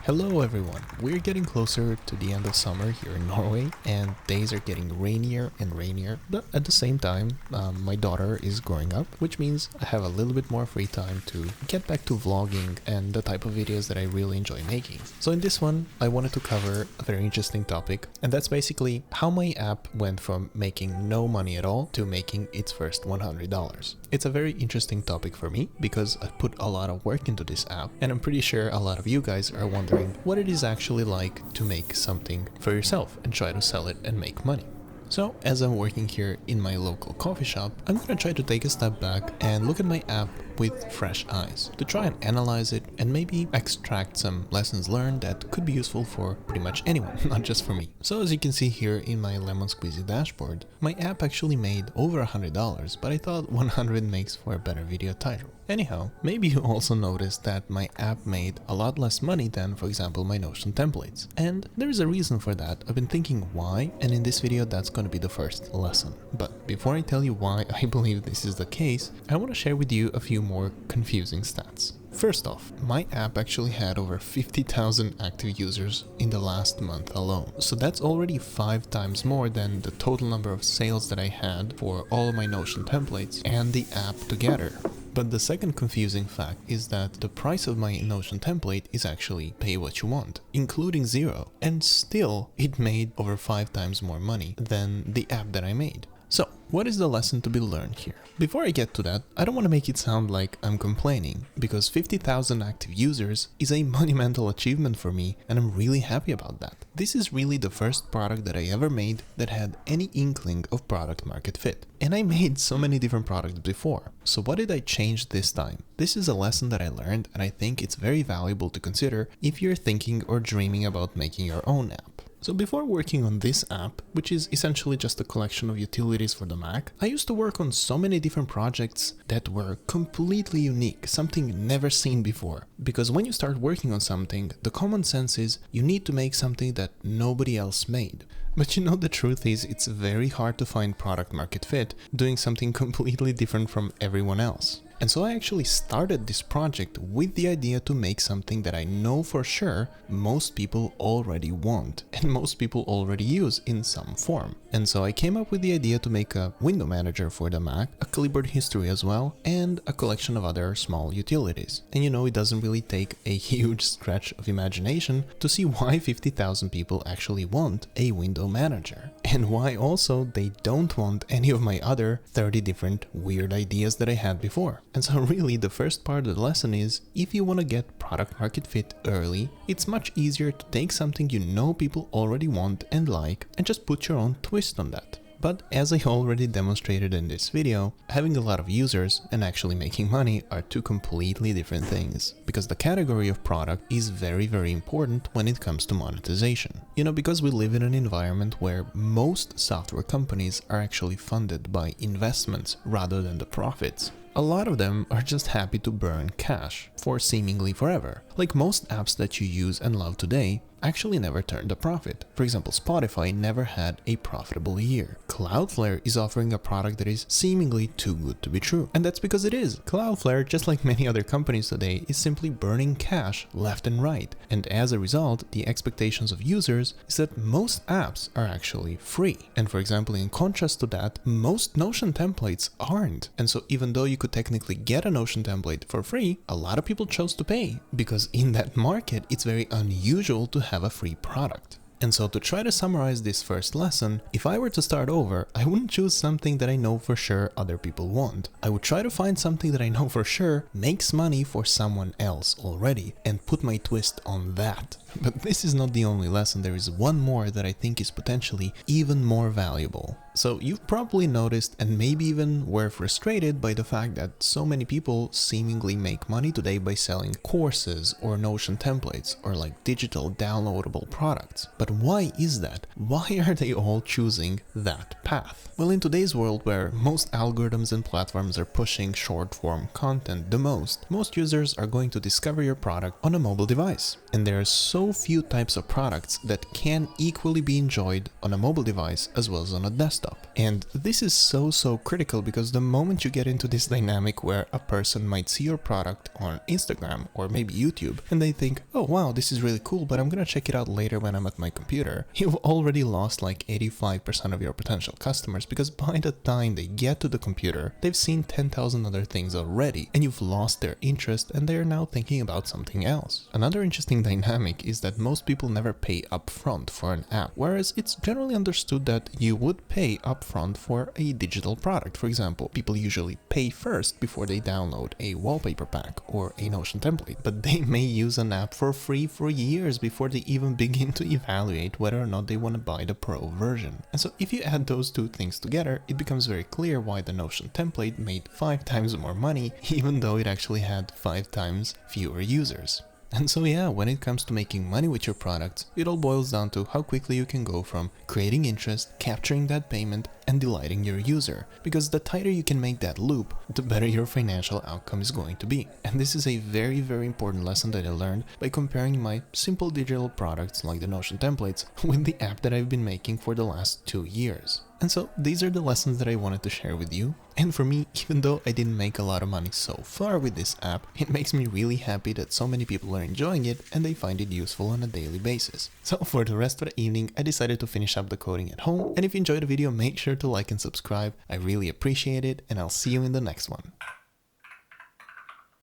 Hello everyone, we're getting closer to the end of summer here in Norway and days are getting rainier and rainier, but at the same time my daughter is growing up, which means I have a little bit more free time to get back to vlogging and the type of videos that I really enjoy making. So in this one I wanted to cover a very interesting topic, and that's basically how my app went from making no money at all to making its first $100. It's a very interesting topic for me because I put a lot of work into this app, and I'm pretty sure a lot of you guys are wondering what it is actually like to make something for yourself and try to sell it and make money. So as I'm working here in my local coffee shop, I'm gonna try to take a step back and look at my app with fresh eyes to try and analyze it and maybe extract some lessons learned that could be useful for pretty much anyone, not just for me. So as you can see here in my lemon squeezy dashboard, my app actually made over $100, but I thought 100 makes for a better video title. Anyhow, maybe you also noticed that my app made a lot less money than, for example, my Notion templates. And there is a reason for that. I've been thinking why, and in this video that's going to be the first lesson. But before I tell you why I believe this is the case, I want to share with you a few more confusing stats. First off, my app actually had over 50,000 active users in the last month alone. So that's already 5 times more than the total number of sales that I had for all of my Notion templates and the app together. But the second confusing fact is that the price of my Notion template is actually pay what you want, including zero, and still it made over 5 times more money than the app that I made. So, what is the lesson to be learned here? Before I get to that, I don't want to make it sound like I'm complaining, because 50,000 active users is a monumental achievement for me, and I'm really happy about that. This is really the first product that I ever made that had any inkling of product market fit. And I made so many different products before. So what did I change this time? This is a lesson that I learned, and I think it's very valuable to consider if you're thinking or dreaming about making your own app. So before working on this app, which is essentially just a collection of utilities for the Mac, I used to work on so many different projects that were completely unique, something never seen before. Because when you start working on something, the common sense is you need to make something that nobody else made. But you know, the truth is it's very hard to find product market fit doing something completely different from everyone else. And so I actually started this project with the idea to make something that I know for sure most people already want and most people already use in some form. And so I came up with the idea to make a window manager for the Mac, a clipboard history as well, and a collection of other small utilities. And you know, it doesn't really take a huge stretch of imagination to see why 50,000 people actually want a window manager. And why also they don't want any of my other 30 different weird ideas that I had before. And so really the first part of the lesson is, if you want to get product market fit early, it's much easier to take something you know people already want and like and just put your own twist on that. But as I already demonstrated in this video, having a lot of users and actually making money are two completely different things, because the category of product is very important when it comes to monetization. You know, because we live in an environment where most software companies are actually funded by investments rather than the profits. A lot of them are just happy to burn cash for seemingly forever. Like most apps that you use and love today actually never turned a profit. For example, Spotify never had a profitable year. Cloudflare is offering a product that is seemingly too good to be true. And that's because it is. Cloudflare, just like many other companies today, is simply burning cash left and right. And as a result, the expectations of users is that most apps are actually free. And for example, in contrast to that, most Notion templates aren't. And so even though you could technically get a Notion template for free, a lot of people chose to pay, because in that market, it's very unusual to have a free product. And so to try to summarize this first lesson, if I were to start over, I wouldn't choose something that I know for sure other people want. I would try to find something that I know for sure makes money for someone else already and put my twist on that. But this is not the only lesson, there is one more that I think is potentially even more valuable. So you've probably noticed and maybe even were frustrated by the fact that so many people seemingly make money today by selling courses or Notion templates or like digital downloadable products. But why is that? Why are they all choosing that path? Well, in today's world where most algorithms and platforms are pushing short form content the most users are going to discover your product on a mobile device. And there are so few types of products that can equally be enjoyed on a mobile device as well as on a desktop. And this is so critical because the moment you get into this dynamic where a person might see your product on Instagram or maybe YouTube and they think, oh wow, this is really cool, but I'm gonna check it out later when I'm at my computer, you've already lost like 85% of your potential customers, because by the time they get to the computer, they've seen 10,000 other things already and you've lost their interest and they're now thinking about something else. Another interesting dynamic is that most people never pay upfront for an app, whereas it's generally understood that you would pay upfront for a digital product. For example, people usually pay first before they download a wallpaper pack or a Notion template, but they may use an app for free for years before they even begin to evaluate whether or not they want to buy the pro version. And so if you add those two things together, it becomes very clear why the Notion template made 5 times more money, even though it actually had 5 times fewer users. And so yeah, when it comes to making money with your products, it all boils down to how quickly you can go from creating interest, capturing that payment, and delighting your user. Because the tighter you can make that loop, the better your financial outcome is going to be. And this is a very important lesson that I learned by comparing my simple digital products like the Notion templates with the app that I've been making for the last 2 years. And so these are the lessons that I wanted to share with you. And for me, even though I didn't make a lot of money so far with this app, it makes me really happy that so many people are enjoying it and they find it useful on a daily basis. So for the rest of the evening, I decided to finish up the coding at home. And if you enjoyed the video, make sure to like and subscribe. I really appreciate it, and I'll see you in the next one.